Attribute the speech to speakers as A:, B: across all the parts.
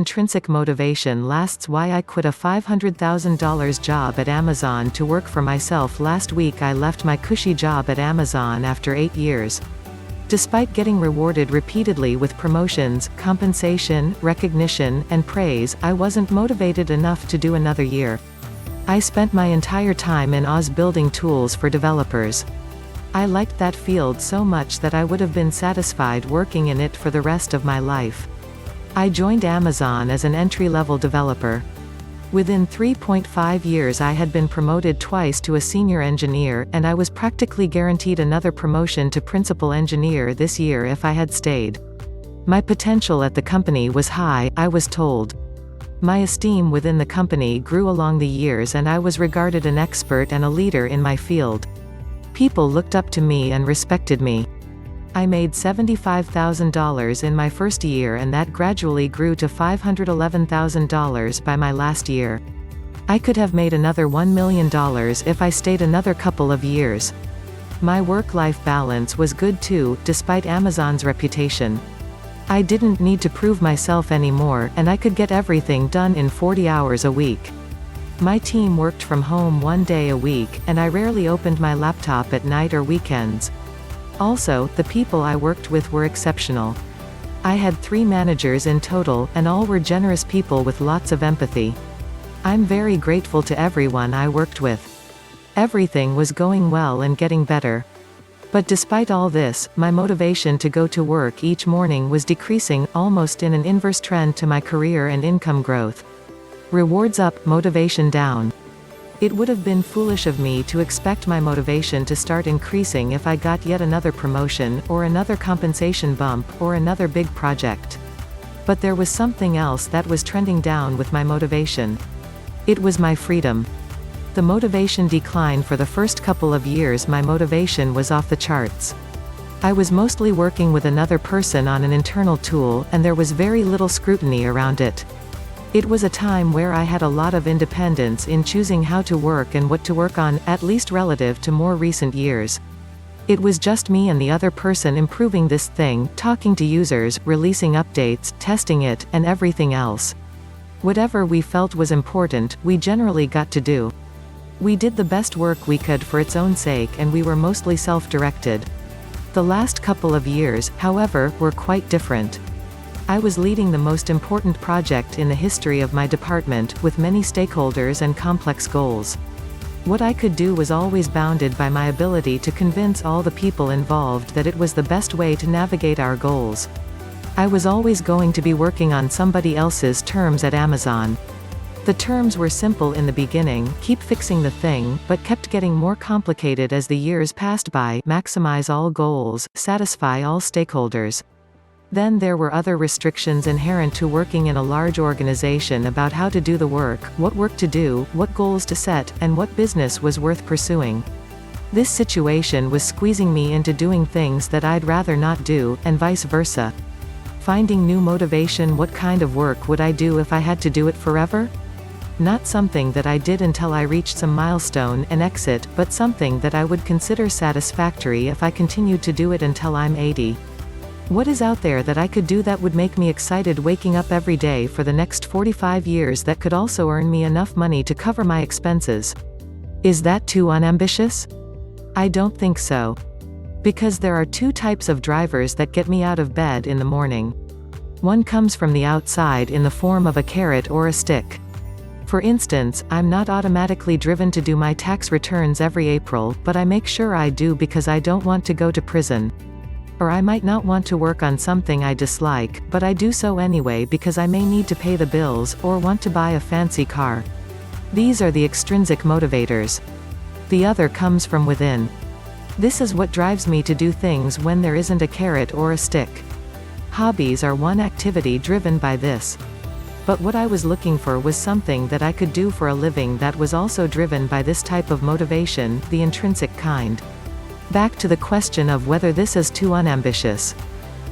A: intrinsic motivation lasts. Why I quit a $500,000 job at Amazon to work for myself. Last week I left my cushy job at Amazon after 8 years. Despite getting rewarded repeatedly with promotions, compensation, recognition, and praise, I wasn't motivated enough to do another year. I spent my entire time in Oz building tools for developers. I liked that field so much that I would have been satisfied working in it for the rest of my life. I joined Amazon as an entry-level developer. Within 3.5 years I had been promoted twice to a senior engineer, and I was practically guaranteed another promotion to principal engineer this year if I had stayed. My potential at the company was high, I was told. My esteem within the company grew along the years, and I was regarded an expert and a leader in my field. People looked up to me and respected me. I made $75,000 in my first year, and that gradually grew to $511,000 by my last year. I could have made another $1 million if I stayed another couple of years. My work-life balance was good too, despite Amazon's reputation. I didn't need to prove myself anymore, and I could get everything done in 40 hours a week. My team worked from home 1 day a week, and I rarely opened my laptop at night or weekends. Also, the people I worked with were exceptional. I had 3 managers in total, and all were generous people with lots of empathy. I'm very grateful to everyone I worked with. Everything was going well and getting better. But despite all this, my motivation to go to work each morning was decreasing, almost in an inverse trend to my career and income growth. Rewards up, motivation down. It would have been foolish of me to expect my motivation to start increasing if I got yet another promotion, or another compensation bump, or another big project. But there was something else that was trending down with my motivation. It was my freedom. The motivation declined. For the first couple of years my motivation was off the charts. I was mostly working with another person on an internal tool, and there was very little scrutiny around it. It was a time where I had a lot of independence in choosing how to work and what to work on, at least relative to more recent years. It was just me and the other person improving this thing, talking to users, releasing updates, testing it, and everything else. Whatever we felt was important, we generally got to do. We did the best work we could for its own sake, and we were mostly self-directed. The last couple of years, however, were quite different. I was leading the most important project in the history of my department, with many stakeholders and complex goals. What I could do was always bounded by my ability to convince all the people involved that it was the best way to navigate our goals. I was always going to be working on somebody else's terms at Amazon. The terms were simple in the beginning, keep fixing the thing, but kept getting more complicated as the years passed by: maximize all goals, satisfy all stakeholders. Then there were other restrictions inherent to working in a large organization about how to do the work, what work to do, what goals to set, and what business was worth pursuing. This situation was squeezing me into doing things that I'd rather not do, and vice versa. Finding new motivation: what kind of work would I do if I had to do it forever? Not something that I did until I reached some milestone and exit, but something that I would consider satisfactory if I continued to do it until I'm 80. What is out there that I could do that would make me excited waking up every day for the next 45 years, that could also earn me enough money to cover my expenses? Is that too unambitious? I don't think so. Because there are 2 types of drivers that get me out of bed in the morning. One comes from the outside in the form of a carrot or a stick. For instance, I'm not automatically driven to do my tax returns every April, but I make sure I do because I don't want to go to prison. Or I might not want to work on something I dislike, but I do so anyway because I may need to pay the bills, or want to buy a fancy car. These are the extrinsic motivators. The other comes from within. This is what drives me to do things when there isn't a carrot or a stick. Hobbies are one activity driven by this. But what I was looking for was something that I could do for a living that was also driven by this type of motivation, the intrinsic kind. Back to the question of whether this is too unambitious.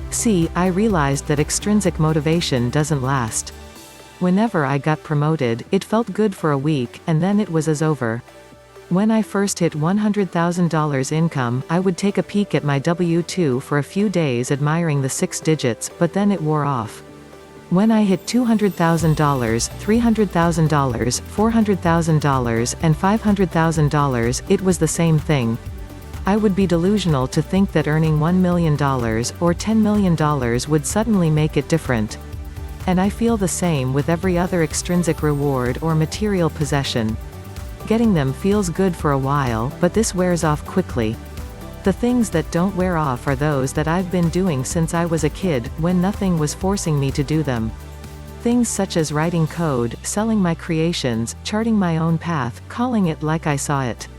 A: See, I realized that extrinsic motivation doesn't last. Whenever I got promoted, it felt good for a week, and then it was over. When I first hit $100,000 income, I would take a peek at my W-2 for a few days admiring the 6 digits, but then it wore off. When I hit $200,000, $300,000, $400,000, and $500,000, it was the same thing. I would be delusional to think that earning $1 million, or $10 million would suddenly make it different. And I feel the same with every other extrinsic reward or material possession. Getting them feels good for a while, but this wears off quickly. The things that don't wear off are those that I've been doing since I was a kid, when nothing was forcing me to do them. Things such as writing code, selling my creations, charting my own path, calling it like I saw it.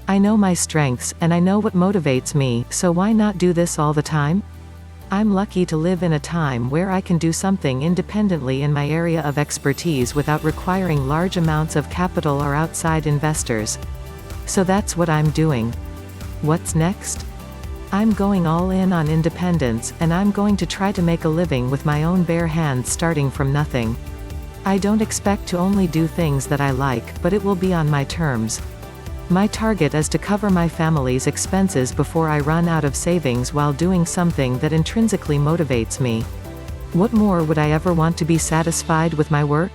A: I know my strengths, and I know what motivates me, so why not do this all the time? I'm lucky to live in a time where I can do something independently in my area of expertise without requiring large amounts of capital or outside investors. So that's what I'm doing. What's next? I'm going all in on independence, and I'm going to try to make a living with my own bare hands starting from nothing. I don't expect to only do things that I like, but it will be on my terms. My target is to cover my family's expenses before I run out of savings while doing something that intrinsically motivates me. What more would I ever want to be satisfied with my work?